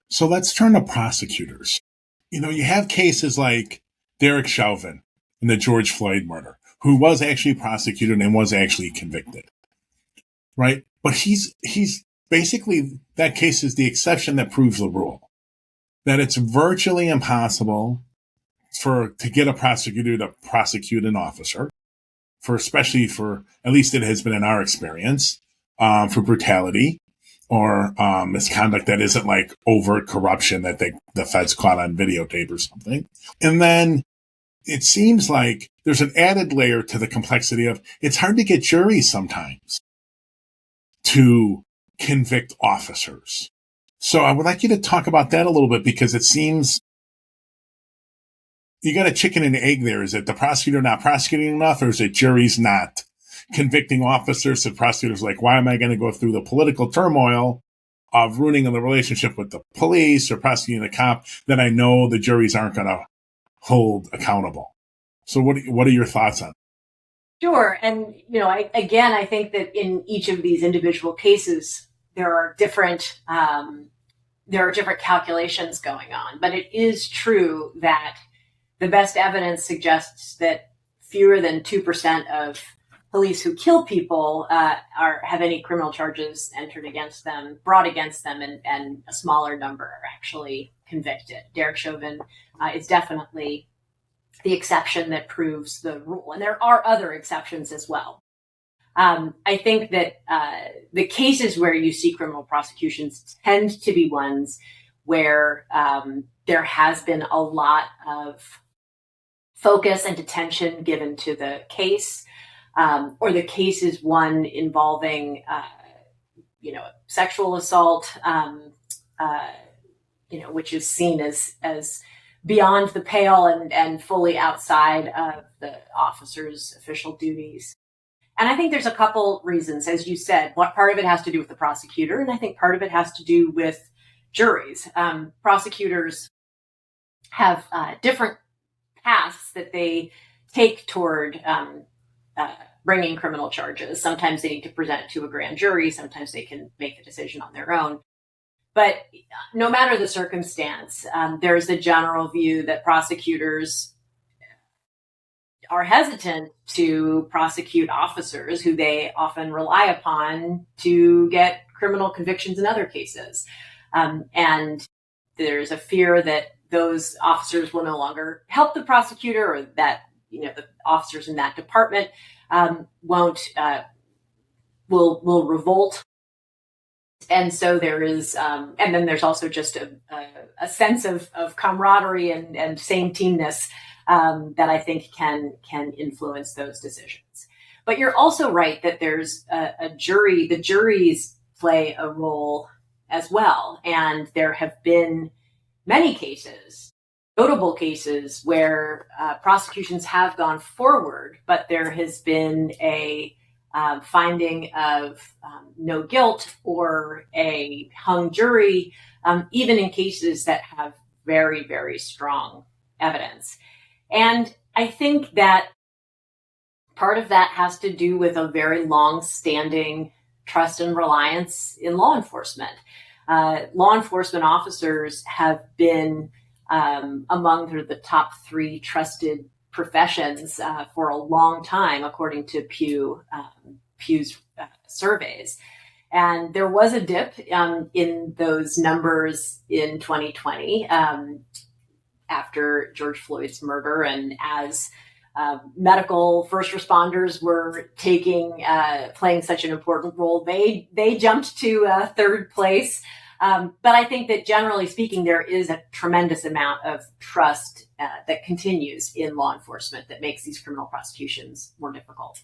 So let's turn to prosecutors. You have cases like Derek Chauvin in the George Floyd murder, who was actually prosecuted and was actually convicted, right? But he's basically, that case is the exception that proves the rule. That it's virtually impossible to get a prosecutor to prosecute an officer, especially for, at least it has been in our experience, for brutality or misconduct that isn't like overt corruption that the feds caught on videotape or something. And then it seems like there's an added layer to the complexity of it's hard to get juries sometimes to convict officers. So I would like you to talk about that a little bit, because it seems you got a chicken and egg there. Is it the prosecutor not prosecuting enough, or is it juries not convicting officers? So prosecutors like, why am I going to go through the political turmoil of ruining the relationship with the police or prosecuting the cop that I know the juries aren't going to hold accountable? So what are your thoughts on it? Sure. And, I think that in each of these individual cases, there are different calculations going on. But it is true that the best evidence suggests that fewer than 2% of police who kill people have any criminal charges brought against them, and a smaller number are actually convicted. Derek Chauvin is definitely the exception that proves the rule. And there are other exceptions as well. I think that the cases where you see criminal prosecutions tend to be ones where there has been a lot of focus and attention given to the case, or the case is one involving, sexual assault, which is seen as beyond the pale and fully outside of the officer's official duties. And I think there's a couple reasons, as you said. What part of it has to do with the prosecutor, and I think part of it has to do with juries. Prosecutors have different paths that they take toward bringing criminal charges. Sometimes they need to present it to a grand jury. Sometimes they can make the decision on their own. But no matter the circumstance, there's a general view that prosecutors are hesitant to prosecute officers who they often rely upon to get criminal convictions in other cases. And there's a fear that those officers will no longer help the prosecutor, or that the officers in that department will revolt. And so there is, and then there's also just a sense of camaraderie and same teamness that I think can influence those decisions. But you're also right that there's a jury. The juries play a role as well, and there have been many cases, notable cases, where prosecutions have gone forward, but there has been a finding of no guilt or a hung jury, even in cases that have very, very strong evidence. And I think that part of that has to do with a very long-standing trust and reliance in law enforcement. Law enforcement officers have been among the top 3 trusted professions for a long time, according to Pew's surveys. And there was a dip in those numbers in 2020 after George Floyd's murder, and as medical first responders were playing such an important role, they jumped to 3rd place. But I think that generally speaking, there is a tremendous amount of trust that continues in law enforcement that makes these criminal prosecutions more difficult.